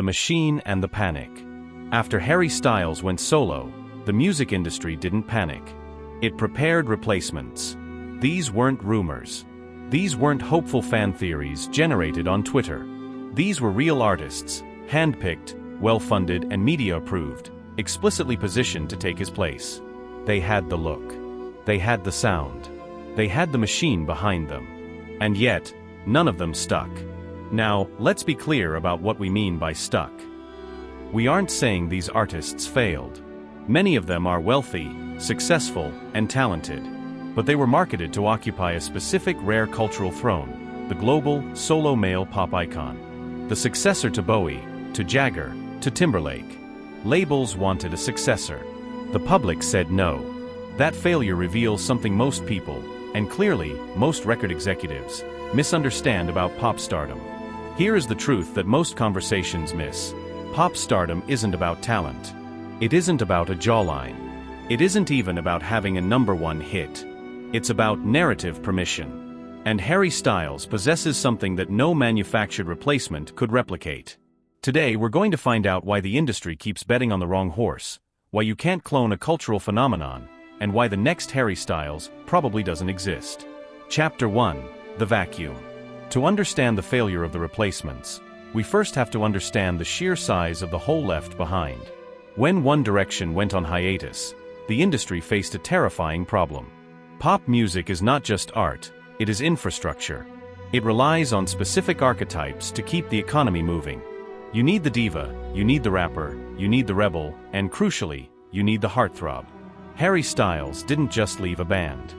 the machine and the panic. After Harry Styles went solo, the music industry didn't panic. It prepared replacements. These weren't rumors. These weren't hopeful fan theories generated on Twitter. These were real artists, handpicked, well-funded and media-approved, explicitly positioned to take his place. They had the look. They had the sound. They had the machine behind them. And yet, none of them stuck. Now, let's be clear about what we mean by stuck. We aren't saying these artists failed. Many of them are wealthy, successful, and talented. But they were marketed to occupy a specific rare cultural throne, the global, solo male pop icon. The successor to Bowie, to Jagger, to Timberlake. Labels wanted a successor. The public said no. That failure reveals something most people, and clearly, most record executives, misunderstand about pop stardom. Here is the truth that most conversations miss. Pop stardom isn't about talent. It isn't about a jawline. It isn't even about having a #1 hit. It's about narrative permission. And Harry Styles possesses something that no manufactured replacement could replicate. Today we're going to find out why the industry keeps betting on the wrong horse, why you can't clone a cultural phenomenon, and why the next Harry Styles probably doesn't exist. Chapter 1: The Vacuum. To understand the failure of the replacements, we first have to understand the sheer size of the hole left behind. When One Direction went on hiatus, the industry faced a terrifying problem. Pop music is not just art, it is infrastructure. It relies on specific archetypes to keep the economy moving. You need the diva, you need the rapper, you need the rebel, and crucially, you need the heartthrob. Harry Styles didn't just leave a band.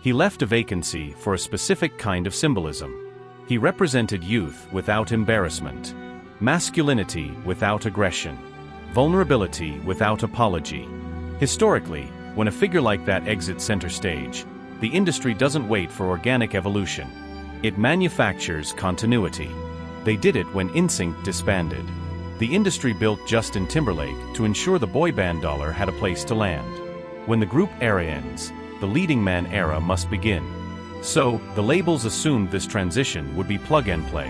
He left a vacancy for a specific kind of symbolism. He represented youth without embarrassment, masculinity without aggression, vulnerability without apology. Historically, when a figure like that exits center stage, the industry doesn't wait for organic evolution. It manufactures continuity. They did it when NSYNC disbanded. The industry built Justin Timberlake to ensure the boy band dollar had a place to land. When the group era ends, the leading man era must begin. So, the labels assumed this transition would be plug and play.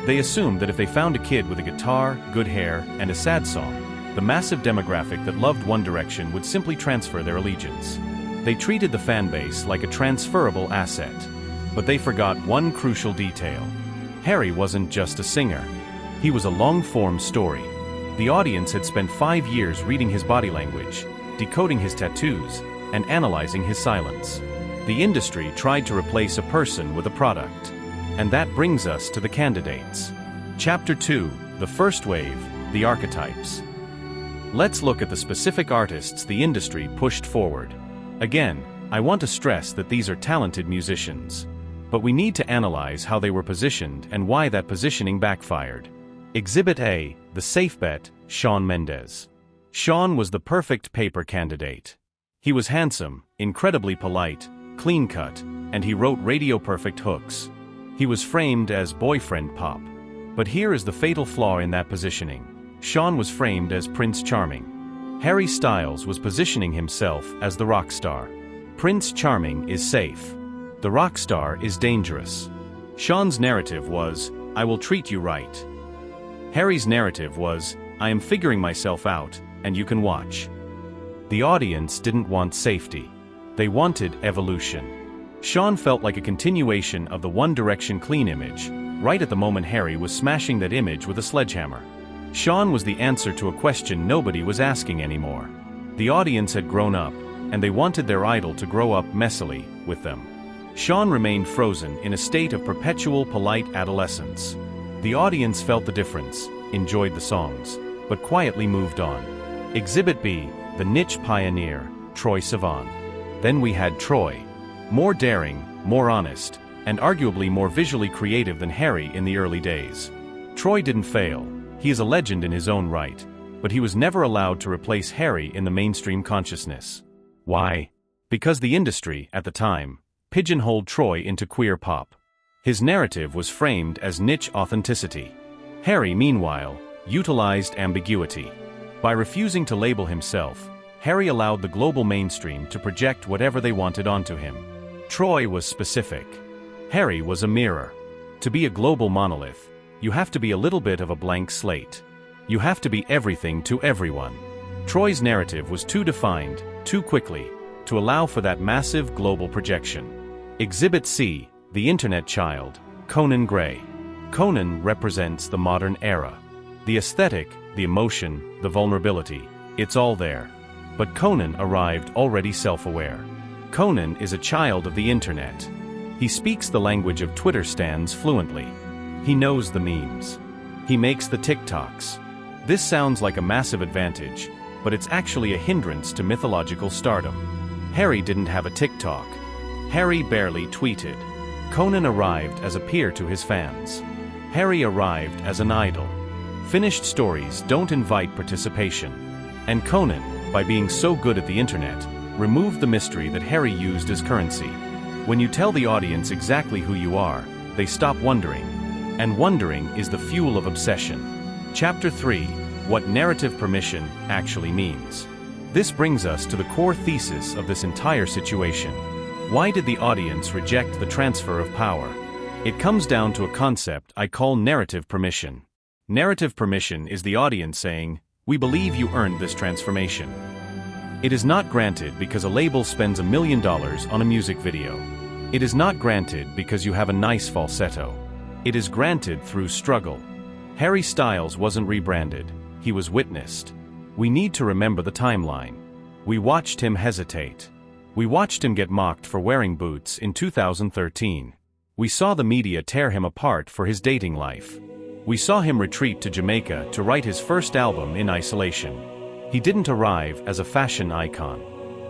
They assumed that if they found a kid with a guitar, good hair, and a sad song, the massive demographic that loved One Direction would simply transfer their allegiance. They treated the fan base like a transferable asset. But they forgot one crucial detail. Harry wasn't just a singer. He was a long-form story. The audience had spent 5 years reading his body language, decoding his tattoos, and analyzing his silence. The industry tried to replace a person with a product. And that brings us to the candidates. Chapter 2: The First Wave, the Archetypes. Let's look at the specific artists the industry pushed forward. Again, I want to stress that these are talented musicians. But we need to analyze how they were positioned and why that positioning backfired. Exhibit A: the safe bet, Shawn Mendes. Shawn was the perfect paper candidate. He was handsome, incredibly polite, clean-cut, and he wrote radio-perfect hooks. He was framed as boyfriend pop. But here is the fatal flaw in that positioning. Shawn was framed as Prince Charming. Harry Styles was positioning himself as the rock star. Prince Charming is safe. The rock star is dangerous. Shawn's narrative was, "I will treat you right." Harry's narrative was, "I am figuring myself out, and you can watch." The audience didn't want safety. They wanted evolution. Shawn felt like a continuation of the One Direction clean image, right at the moment Harry was smashing that image with a sledgehammer. Shawn was the answer to a question nobody was asking anymore. The audience had grown up, and they wanted their idol to grow up messily with them. Shawn remained frozen in a state of perpetual polite adolescence. The audience felt the difference, enjoyed the songs, but quietly moved on. Exhibit B: the niche pioneer, Troye Sivan. Then we had Troye. More daring, more honest, and arguably more visually creative than Harry in the early days. Troye didn't fail. He is a legend in his own right, but he was never allowed to replace Harry in the mainstream consciousness. Why? Because the industry, at the time, pigeonholed Troye into queer pop. His narrative was framed as niche authenticity. Harry, meanwhile, utilized ambiguity. By refusing to label himself, Harry allowed the global mainstream to project whatever they wanted onto him. Troye was specific. Harry was a mirror. To be a global monolith, you have to be a little bit of a blank slate. You have to be everything to everyone. Troye's narrative was too defined, too quickly, to allow for that massive global projection. Exhibit C, The Internet Child, Conan Gray. Conan represents the modern era. The aesthetic, the emotion, the vulnerability, it's all there. But Conan arrived already self-aware. Conan is a child of the internet. He speaks the language of Twitter stans fluently. He knows the memes. He makes the TikToks. This sounds like a massive advantage, but it's actually a hindrance to mythological stardom. Harry didn't have a TikTok. Harry barely tweeted. Conan arrived as a peer to his fans. Harry arrived as an idol. Finished stories don't invite participation. And Conan, by being so good at the internet, removed the mystery that Harry used as currency. When you tell the audience exactly who you are, they stop wondering. And wondering is the fuel of obsession. Chapter 3, What Narrative Permission Actually Means. This brings us to the core thesis of this entire situation. Why did the audience reject the transfer of power? It comes down to a concept I call narrative permission. Narrative permission is the audience saying, "We believe you earned this transformation." It is not granted because a label spends $1 million on a music video. It is not granted because you have a nice falsetto. It is granted through struggle. Harry Styles wasn't rebranded, he was witnessed. We need to remember the timeline. We watched him hesitate. We watched him get mocked for wearing boots in 2013. We saw the media tear him apart for his dating life. We saw him retreat to Jamaica to write his first album in isolation. He didn't arrive as a fashion icon.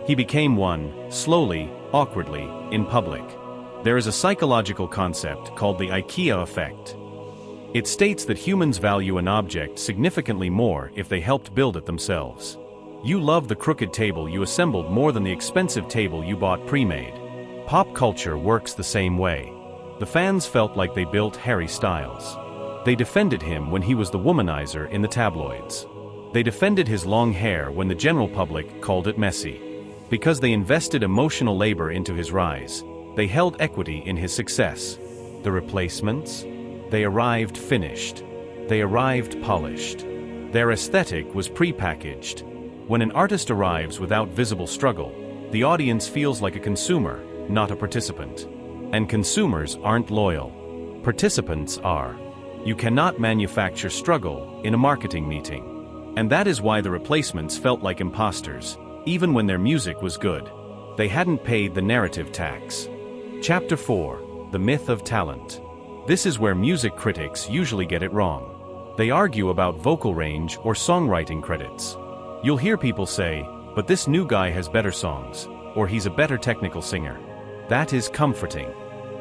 He became one, slowly, awkwardly, in public. There is a psychological concept called the IKEA effect. It states that humans value an object significantly more if they helped build it themselves. You love the crooked table you assembled more than the expensive table you bought pre-made. Pop culture works the same way. The fans felt like they built Harry Styles. They defended him when he was the womanizer in the tabloids. They defended his long hair when the general public called it messy. Because they invested emotional labor into his rise, they held equity in his success. The replacements? They arrived finished. They arrived polished. Their aesthetic was pre-packaged. When an artist arrives without visible struggle, the audience feels like a consumer, not a participant. And consumers aren't loyal. Participants are. You cannot manufacture struggle in a marketing meeting. And that is why the replacements felt like imposters, even when their music was good. They hadn't paid the narrative tax. Chapter 4, The Myth of Talent. This is where music critics usually get it wrong. They argue about vocal range or songwriting credits. You'll hear people say, "But this new guy has better songs," or "He's a better technical singer." That is comforting.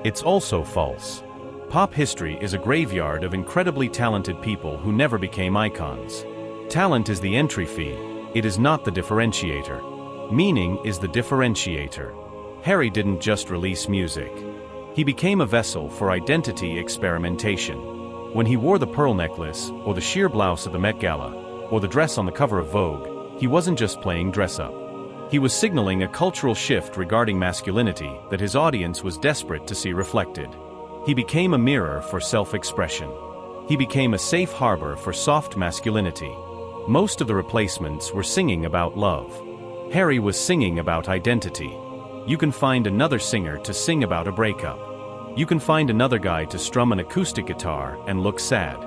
It's also false. Pop history is a graveyard of incredibly talented people who never became icons. Talent is the entry fee, it is not the differentiator. Meaning is the differentiator. Harry didn't just release music. He became a vessel for identity experimentation. When he wore the pearl necklace, or the sheer blouse at the Met Gala, or the dress on the cover of Vogue, he wasn't just playing dress-up. He was signaling a cultural shift regarding masculinity that his audience was desperate to see reflected. He became a mirror for self-expression. He became a safe harbor for soft masculinity. Most of the replacements were singing about love. Harry was singing about identity. You can find another singer to sing about a breakup. You can find another guy to strum an acoustic guitar and look sad.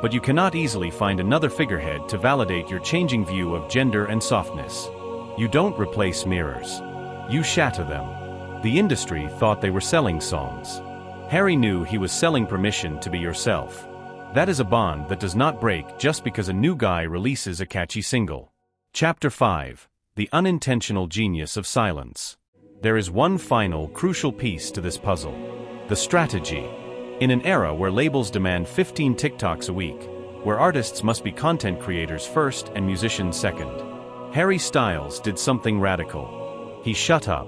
But you cannot easily find another figurehead to validate your changing view of gender and softness. You don't replace mirrors. You shatter them. The industry thought they were selling songs. Harry knew he was selling permission to be yourself. That is a bond that does not break just because a new guy releases a catchy single. Chapter 5, The Unintentional Genius of Silence. There is one final, crucial piece to this puzzle. The strategy. In an era where labels demand 15 TikToks a week, where artists must be content creators first and musicians second, Harry Styles did something radical. He shut up.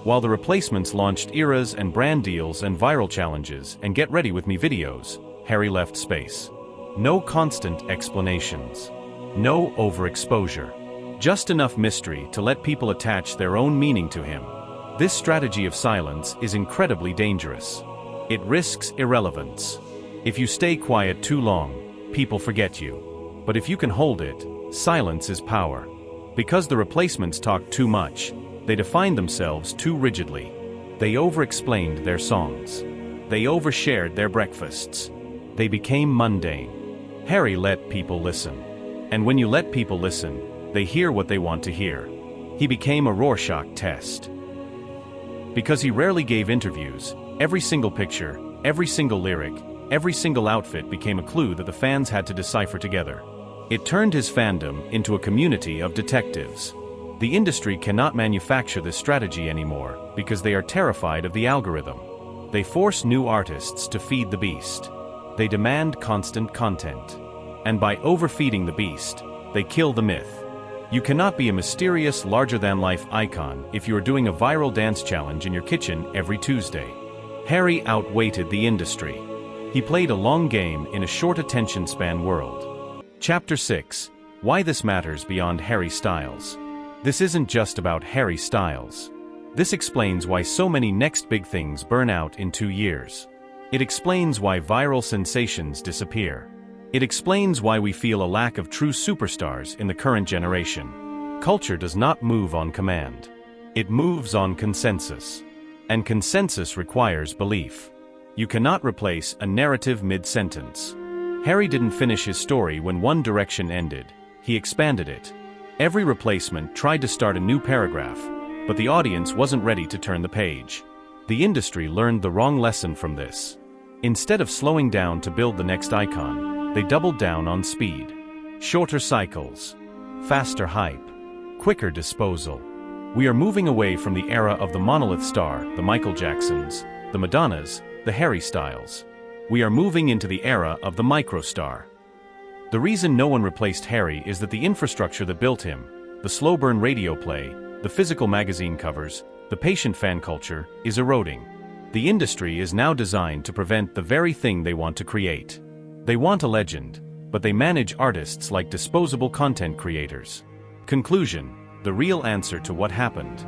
While the replacements launched eras and brand deals and viral challenges and get ready with me videos, Harry left space. No constant explanations. No overexposure. Just enough mystery to let people attach their own meaning to him. This strategy of silence is incredibly dangerous. It risks irrelevance. If you stay quiet too long, people forget you. But if you can hold it, silence is power. Because the replacements talked too much, they defined themselves too rigidly. They over-explained their songs. They overshared their breakfasts. They became mundane. Harry let people listen. And when you let people listen, they hear what they want to hear. He became a Rorschach test. Because he rarely gave interviews, every single picture, every single lyric, every single outfit became a clue that the fans had to decipher together. It turned his fandom into a community of detectives. The industry cannot manufacture this strategy anymore because they are terrified of the algorithm. They force new artists to feed the beast. They demand constant content. And by overfeeding the beast, they kill the myth. You cannot be a mysterious, larger-than-life icon if you are doing a viral dance challenge in your kitchen every Tuesday. Harry outweighted the industry. He played a long game in a short attention span world. Chapter 6. Why this matters beyond Harry Styles. This isn't just about Harry Styles. This explains why so many next big things burn out in 2 years. It explains why viral sensations disappear. It explains why we feel a lack of true superstars in the current generation. Culture does not move on command. It moves on consensus. And consensus requires belief. You cannot replace a narrative mid-sentence. Harry didn't finish his story when One Direction ended. He expanded it. Every replacement tried to start a new paragraph, but the audience wasn't ready to turn the page. The industry learned the wrong lesson from this. Instead of slowing down to build the next icon, they doubled down on speed. Shorter cycles, faster hype, quicker disposal. We are moving away from the era of the monolith star, the Michael Jacksons, the Madonnas, the Harry Styles. We are moving into the era of the microstar. The reason no one replaced Harry is that the infrastructure that built him, the slow burn radio play, the physical magazine covers, the patient fan culture, is eroding. The industry is now designed to prevent the very thing they want to create. They want a legend, but they manage artists like disposable content creators. Conclusion: the real answer to what happened.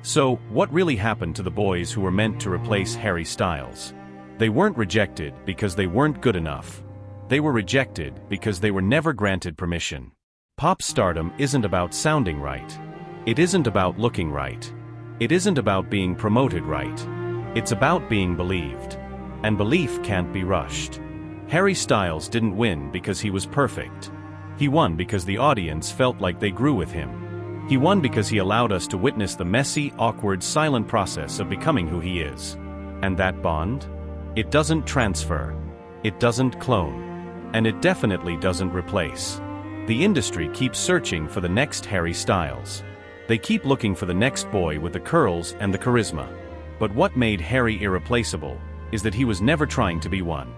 So, what really happened to the boys who were meant to replace Harry Styles? They weren't rejected because they weren't good enough. They were rejected because they were never granted permission. Pop stardom isn't about sounding right. It isn't about looking right. It isn't about being promoted right. It's about being believed. And belief can't be rushed. Harry Styles didn't win because he was perfect. He won because the audience felt like they grew with him. He won because he allowed us to witness the messy, awkward, silent process of becoming who he is. And that bond? It doesn't transfer. It doesn't clone. And it definitely doesn't replace. The industry keeps searching for the next Harry Styles. They keep looking for the next boy with the curls and the charisma. But what made Harry irreplaceable is that he was never trying to be one.